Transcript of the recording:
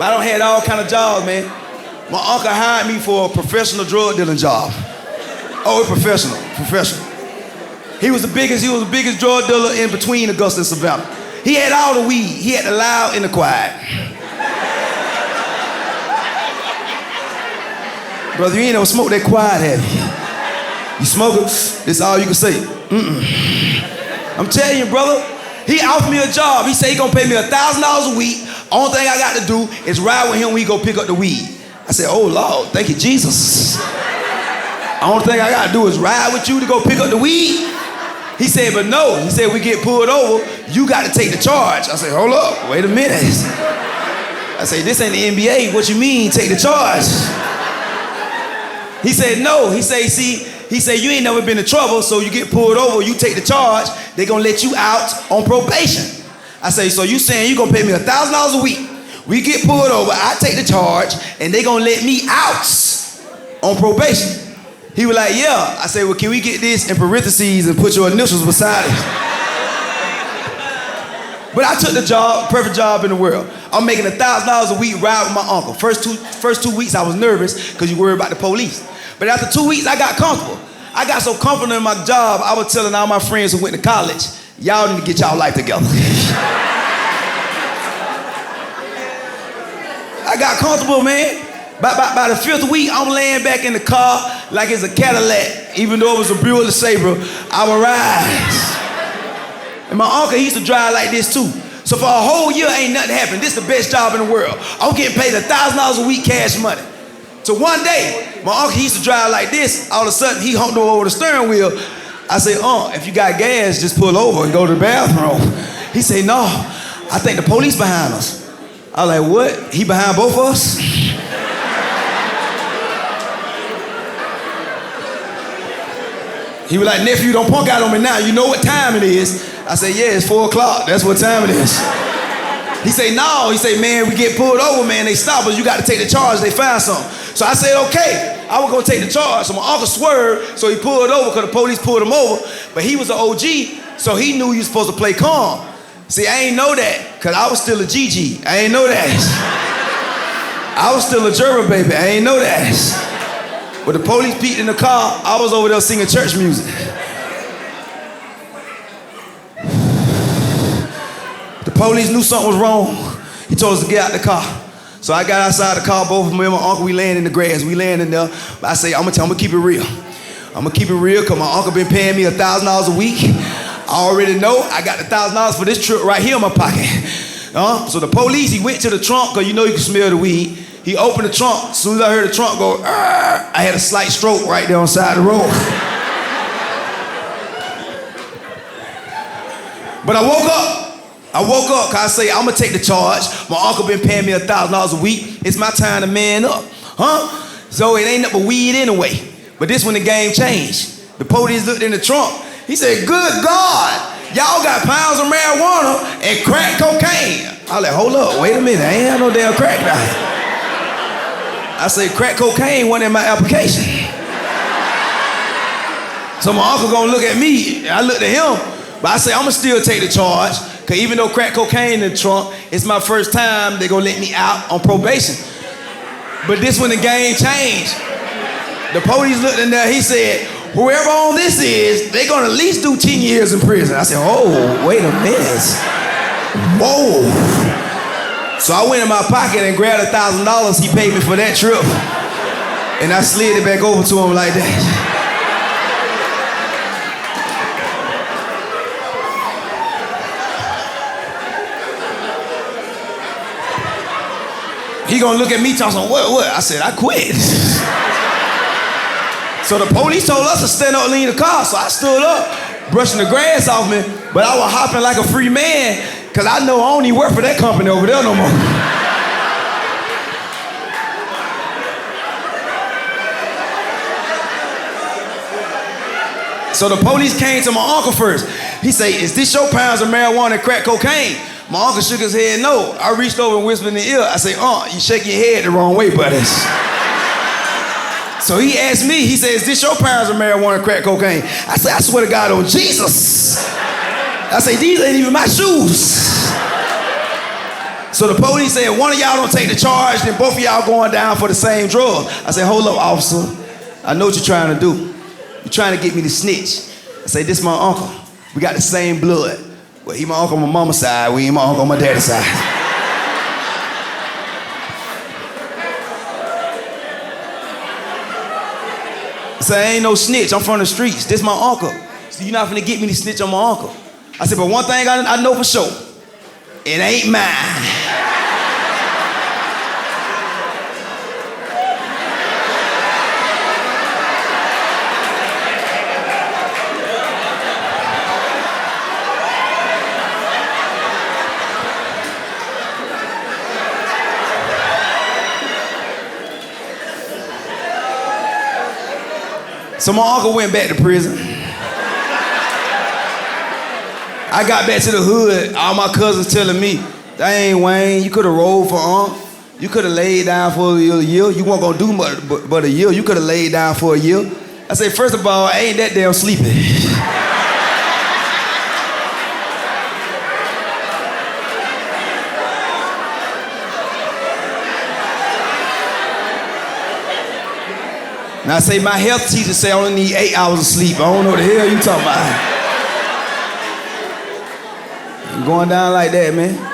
But I don't had all kind of jobs, man. My uncle hired me for a professional drug dealing job. Oh, professional. He was the biggest drug dealer in between Augusta and Savannah. He had all the weed. He had the loud and the quiet. Brother, you ain't never smoked that quiet, have you? You smoke it, this all you can say. I'm telling you, brother, he offered me a job. He said he gonna pay me $1,000 a week. Only thing I got to do is ride with him when he go pick up the weed. I said, oh Lord, thank you, Jesus. Only thing I got to do is ride with you to go pick up the weed. He said, but no. He said, we get pulled over, you got to take the charge. I said, hold up, wait a minute. I said, this ain't the NBA. What you mean, take the charge? He said, no. He said, you ain't never been in trouble, so you get pulled over, you take the charge, they gonna let you out on probation. I say, so you saying you gonna pay me $1,000 a week, we get pulled over, I take the charge, and they gonna let me out on probation. He was like, yeah. I said, well, can we get this in parentheses and put your initials beside it? But I took the job, perfect job in the world. I'm making $1,000 a week ride with my uncle. First two weeks I was nervous because you worried about the police. But after 2 weeks, I got comfortable. I got so comfortable in my job, I was telling all my friends who went to college, y'all need to get y'all life together. I got comfortable, man. By the 5th week, I'm laying back in the car like it's a Cadillac. Even though it was a Buick LeSabre, I would rise. And my uncle, he used to drive like this too. So for a whole year, ain't nothing happened. This is the best job in the world. I'm getting paid $1,000 a week cash money. So one day, my uncle, he used to drive like this. All of a sudden, he humped over the steering wheel. I said, if you got gas, just pull over and go to the bathroom. He said, no, I think the police behind us. I was like, what? He behind both of us? He was like, nephew, don't punk out on me now. You know what time it is. I said, yeah, it's 4 o'clock. That's what time it is. He said, no. He said, man, we get pulled over, man. They stop us. You got to take the charge. They find something. So I said, okay. I was going to take the charge. So my uncle swerved, so he pulled over because the police pulled him over. But he was an OG, so he knew you was supposed to play calm. See, I ain't know that because I was still a GG. I ain't know that. I was still a German baby. I ain't know that. But the police peeked in the car, I was over there singing church music. The police knew something was wrong. He told us to get out the car. So I got outside the car, both of me and my uncle, we laying in the grass. We laying in there. But I say, I'm gonna keep it real. I'm gonna keep it real because my uncle been paying me $1,000 a week. I already know I got the $1,000 for this trip right here in my pocket. So the police, he went to the trunk because you know you can smell the weed. He opened the trunk. As soon as I heard the trunk go, I had a slight stroke right there on the side of the road. But I woke up because I say, I'm going to take the charge. My uncle been paying me $1,000 a week. It's my time to man up. So it ain't nothing but weed anyway. But this when the game changed. The police looked in the trunk. He said, good God, y'all got pounds of marijuana and crack cocaine. I was like, hold up, wait a minute. I ain't have no damn crack now. I said, crack cocaine wasn't in my application. So my uncle gonna look at me, I looked at him, but I said, I'm gonna still take the charge, because even though crack cocaine in the trunk, it's my first time they gonna let me out on probation. But this when the game changed. The police looked in there, he said, whoever on this is, they gonna at least do 10 years in prison. I said, oh, wait a minute. Whoa. So I went in my pocket and grabbed $1,000 he paid me for that trip. And I slid it back over to him like that. He gonna look at me talking, what? I said, I quit. So the police told us to stand up and leave the car. So I stood up, brushing the grass off me, but I was hopping like a free man, because I know I don't even work for that company over there no more. So the police came to my uncle first. He said, is this your pounds of marijuana and crack cocaine? My uncle shook his head, no. I reached over and whispered in the ear. I said, you shake your head the wrong way, buddies. So he asked me, he said, is this your pounds of marijuana and crack cocaine? I said, I swear to God on Jesus. I said, these ain't even my shoes. So the police said, one of y'all don't take the charge, then both of y'all going down for the same drug. I said, hold up, officer. I know what you're trying to do. You're trying to get me to snitch. I said, this my uncle. We got the same blood. Well, he my uncle on my mama's side, we ain't my uncle on my daddy's side. I said, I ain't no snitch, I'm from the streets. This my uncle. So you're not finna get me to snitch on my uncle. I said, but one thing I know for sure, it ain't mine. So my uncle went back to prison. I got back to the hood, all my cousins telling me, dang, Wayne, you could have rolled for Unc. You could have laid down for a year. You weren't gonna do much but a year. You could have laid down for a year. I say, first of all, I ain't that damn sleepy. Now I say, my health teacher say I only need 8 hours of sleep. I don't know what the hell you talking about. You going down like that, man.